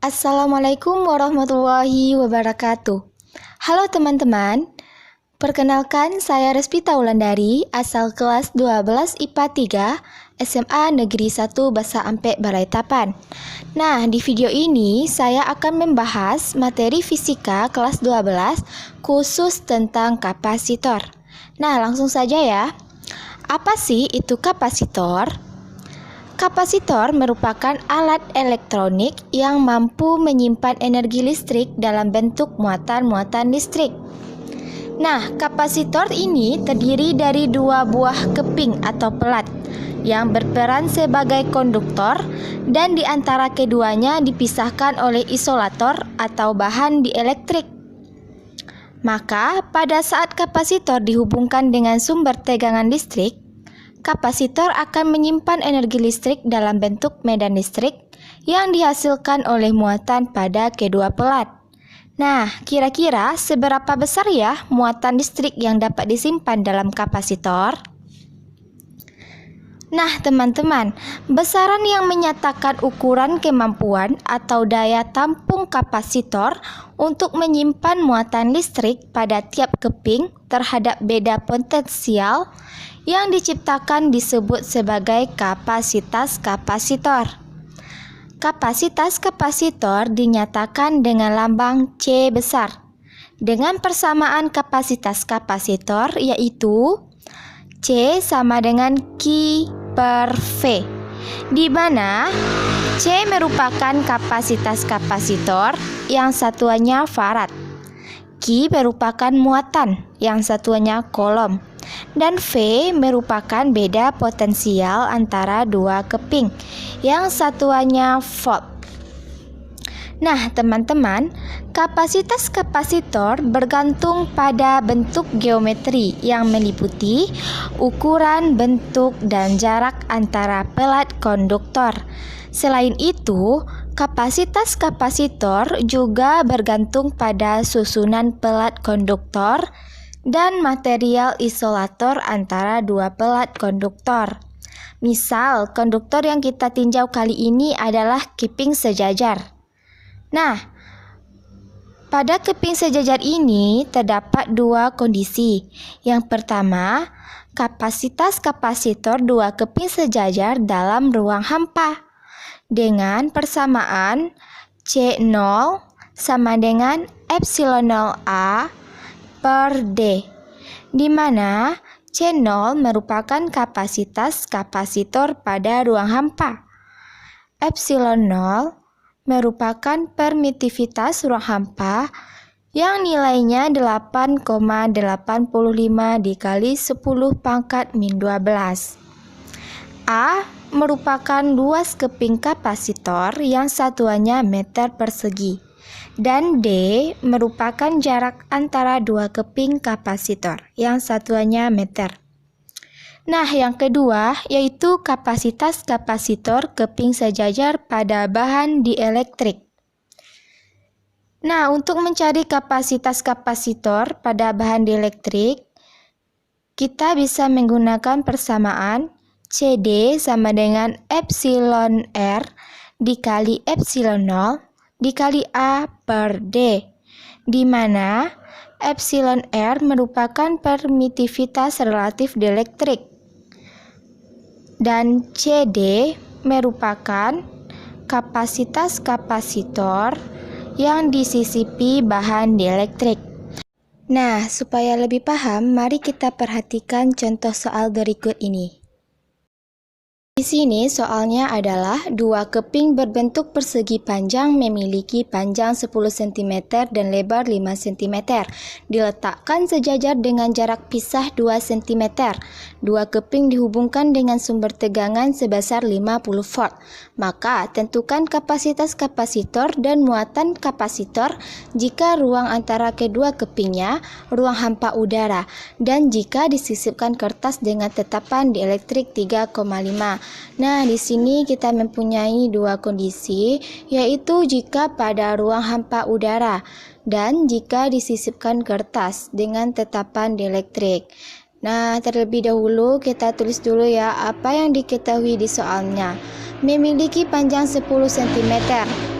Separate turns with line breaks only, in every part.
Assalamualaikum warahmatullahi wabarakatuh. Halo teman-teman, perkenalkan saya Respita Wulandari, asal kelas 12 IPA 3 SMA Negeri 1 Basa Ampek Balaitapan. Nah, di video ini saya akan membahas materi fisika kelas 12 khusus tentang kapasitor. Nah, langsung saja ya. Apa sih itu kapasitor? Kapasitor merupakan alat elektronik yang mampu menyimpan energi listrik dalam bentuk muatan-muatan listrik. Nah, kapasitor ini terdiri dari dua buah keping atau pelat yang berperan sebagai konduktor, dan di antara keduanya dipisahkan oleh isolator atau bahan dielektrik. Maka, pada saat kapasitor dihubungkan dengan sumber tegangan listrik, kapasitor akan menyimpan energi listrik dalam bentuk medan listrik yang dihasilkan oleh muatan pada kedua pelat. Nah, kira-kira seberapa besar ya muatan listrik yang dapat disimpan dalam kapasitor? Nah, teman-teman, besaran yang menyatakan ukuran kemampuan atau daya tampung kapasitor untuk menyimpan muatan listrik pada tiap keping terhadap beda potensial yang diciptakan disebut sebagai kapasitas kapasitor. Kapasitas kapasitor dinyatakan dengan lambang C besar dengan persamaan kapasitas kapasitor, yaitu C sama dengan Q per V, di mana C merupakan kapasitas kapasitor yang satuannya farad, Q merupakan muatan yang satuannya kolom, dan V merupakan beda potensial antara dua keping yang satuannya volt. Nah, teman-teman, kapasitas kapasitor bergantung pada bentuk geometri yang meliputi ukuran, bentuk, dan jarak antara pelat konduktor. Selain itu, kapasitas kapasitor juga bergantung pada susunan pelat konduktor dan material isolator antara dua pelat konduktor. Misal, konduktor yang kita tinjau kali ini adalah keping sejajar. Nah, pada keping sejajar ini terdapat dua kondisi. Yang pertama, kapasitas kapasitor dua keping sejajar dalam ruang hampa dengan persamaan C0 sama dengan epsilon 0A per D, di mana C0 merupakan kapasitas kapasitor pada ruang hampa. Epsilon 0 merupakan permitivitas ruang hampa yang nilainya 8,85 dikali 10 pangkat min 12. A merupakan luas keping kapasitor yang satuannya meter persegi, dan D merupakan jarak antara dua keping kapasitor yang satuannya meter. Nah, yang kedua yaitu kapasitas kapasitor keping sejajar pada bahan dielektrik. Nah, untuk mencari kapasitas kapasitor pada bahan dielektrik, kita bisa menggunakan persamaan CD sama dengan epsilon R dikali epsilon 0 dikali A per D, di mana epsilon R merupakan permitivitas relatif dielektrik dan CD merupakan kapasitas kapasitor yang disisipi bahan dielektrik. Nah, supaya lebih paham, mari kita perhatikan contoh soal berikut ini. Di sini soalnya adalah dua keping berbentuk persegi panjang memiliki panjang 10 cm dan lebar 5 cm. Diletakkan sejajar dengan jarak pisah 2 cm. Dua keping dihubungkan dengan sumber tegangan sebesar 50 volt. Maka tentukan kapasitas kapasitor dan muatan kapasitor jika ruang antara kedua kepingnya ruang hampa udara, dan jika disisipkan kertas dengan tetapan dielektrik 3,5. Nah, di sini kita mempunyai dua kondisi, yaitu jika pada ruang hampa udara dan jika disisipkan kertas dengan tetapan dielektrik. Nah, terlebih dahulu kita tulis dulu ya apa yang diketahui di soalnya. memiliki panjang 10 cm,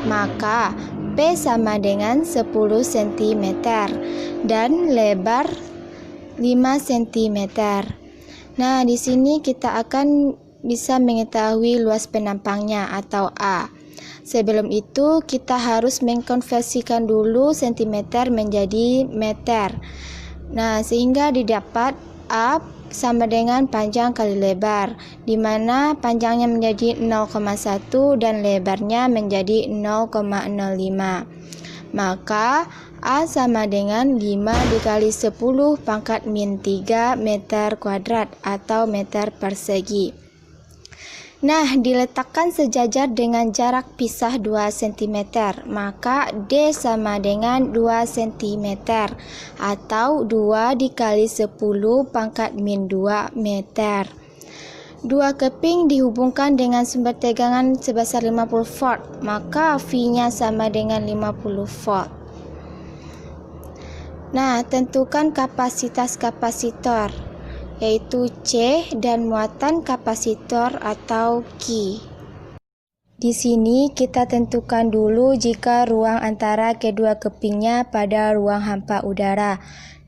maka P sama dengan 10 cm dan lebar 5 cm. Nah, di sini kita akan bisa mengetahui luas penampangnya atau A. Sebelum itu, kita harus mengkonversikan dulu cm menjadi meter. Nah, sehingga didapat A sama dengan panjang kali lebar, di mana panjangnya menjadi 0,1 dan lebarnya menjadi 0,05. Maka A sama dengan 5 dikali 10 pangkat min 3 meter kuadrat atau meter persegi. Nah, diletakkan sejajar dengan jarak pisah 2 cm, maka D sama dengan 2 cm atau 2 dikali 10 pangkat min 2 meter. Dua keping dihubungkan dengan sumber tegangan sebesar 50 volt, maka V-nya sama dengan 50 volt. Nah, tentukan kapasitas kapasitor, yaitu C, dan muatan kapasitor atau Q. Di sini kita tentukan dulu jika ruang antara kedua kepingnya pada ruang hampa udara.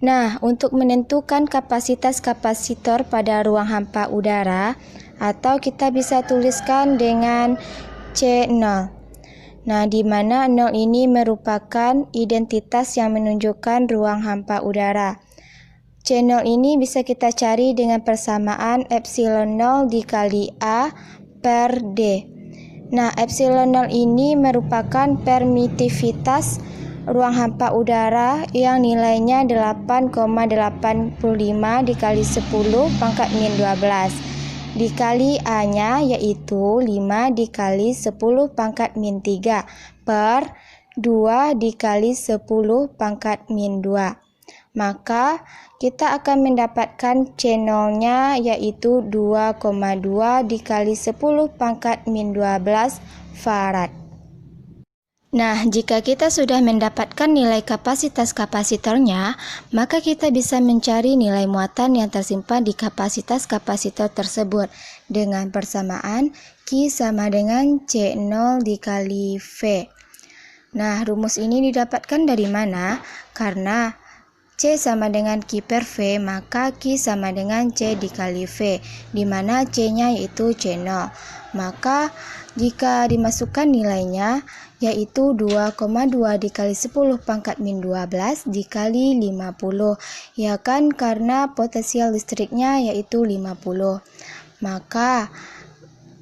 Nah, untuk menentukan kapasitas kapasitor pada ruang hampa udara, atau kita bisa tuliskan dengan C0. Nah, di mana 0 ini merupakan identitas yang menunjukkan ruang hampa udara. C0 ini bisa kita cari dengan persamaan epsilon 0 dikali A per D. Nah, epsilon 0 ini merupakan permitivitas ruang hampa udara yang nilainya 8,85 dikali 10 pangkat min 12. Dikali A-nya yaitu 5 dikali 10 pangkat min 3 per 2 dikali 10 pangkat min 2. Maka kita akan mendapatkan C0-nya yaitu 2,2 dikali 10 pangkat min 12 farad. Nah, jika kita sudah mendapatkan nilai kapasitas kapasitornya, maka kita bisa mencari nilai muatan yang tersimpan di kapasitas kapasitor tersebut dengan persamaan Q sama dengan C0 dikali V. Nah, rumus ini didapatkan dari mana? Karena C sama dengan Q per V, maka Q sama dengan C dikali V, di mana C-nya yaitu C0. Maka jika dimasukkan nilainya yaitu 2,2 dikali 10 pangkat min 12 dikali 50, ya kan, karena potensial listriknya yaitu 50. Maka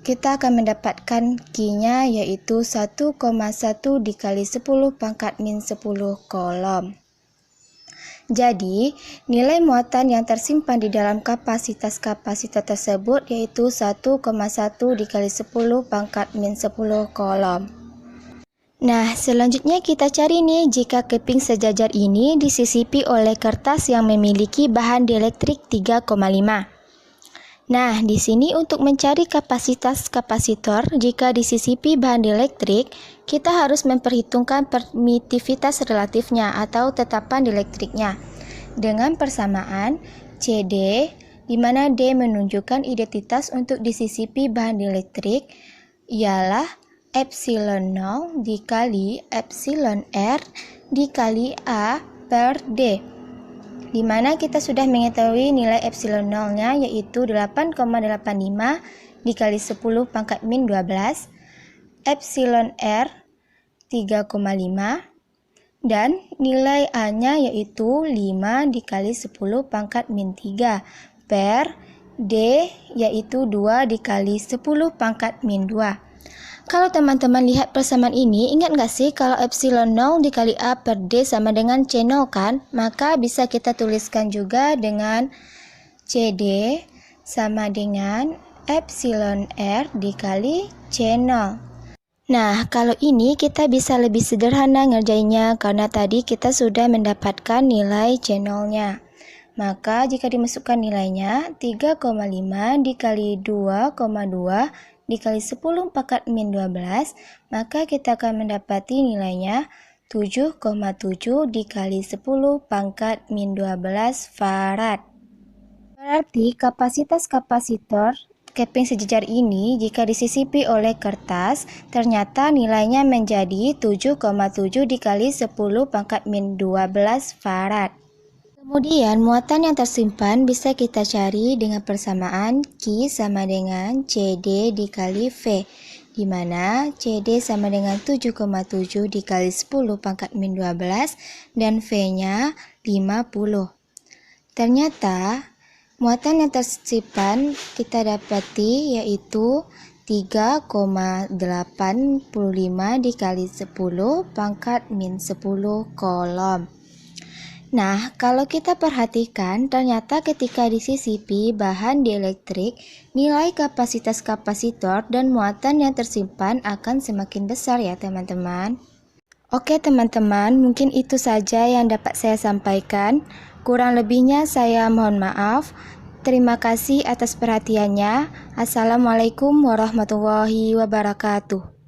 kita akan mendapatkan Q-nya yaitu 1,1 dikali 10 pangkat min 10 kolom. Jadi, nilai muatan yang tersimpan di dalam kapasitas kapasitor tersebut yaitu 1,1 dikali 10 pangkat min 10 kolom. Nah, selanjutnya kita cari nih jika keping sejajar ini disisipi oleh kertas yang memiliki bahan dielektrik 3,5. Nah, di sini untuk mencari kapasitas kapasitor jika disisipi bahan dielektrik, kita harus memperhitungkan permitivitas relatifnya atau tetapan dielektriknya dengan persamaan CD, di mana D menunjukkan identitas untuk disisipi bahan dielektrik ialah epsilon 0 dikali epsilon R dikali A per D, di mana kita sudah mengetahui nilai epsilon 0-nya yaitu 8,85 dikali 10 pangkat min 12, epsilon R 3,5, dan nilai A-nya yaitu 5 dikali 10 pangkat min 3 per D yaitu 2 dikali 10 pangkat min 2. Kalau teman-teman lihat persamaan ini, ingat nggak sih kalau epsilon 0 dikali A per D sama dengan C0 kan? Maka bisa kita tuliskan juga dengan CD sama dengan epsilon R dikali C0. Nah, kalau ini kita bisa lebih sederhana ngerjainnya karena tadi kita sudah mendapatkan nilai C0-nya. Maka jika dimasukkan nilainya 3,5 dikali 2,2 dikali 10 pangkat min 12, maka kita akan mendapati nilainya 7,7 dikali 10 pangkat min 12 farad. Berarti kapasitas kapasitor keping sejajar ini jika disisipi oleh kertas, ternyata nilainya menjadi 7,7 dikali 10 pangkat min 12 farad. Kemudian muatan yang tersimpan bisa kita cari dengan persamaan Q sama dengan CD dikali V, di mana CD sama dengan 7,7 dikali 10 pangkat min 12 dan V-nya 50. Ternyata muatan yang tersimpan kita dapati yaitu 3,85 dikali 10 pangkat min 10 kolom. Nah, kalau kita perhatikan, ternyata ketika disisipi bahan dielektrik, nilai kapasitas kapasitor dan muatan yang tersimpan akan semakin besar ya teman-teman. Oke teman-teman, mungkin itu saja yang dapat saya sampaikan. Kurang lebihnya saya mohon maaf. Terima kasih atas perhatiannya. Assalamualaikum warahmatullahi wabarakatuh.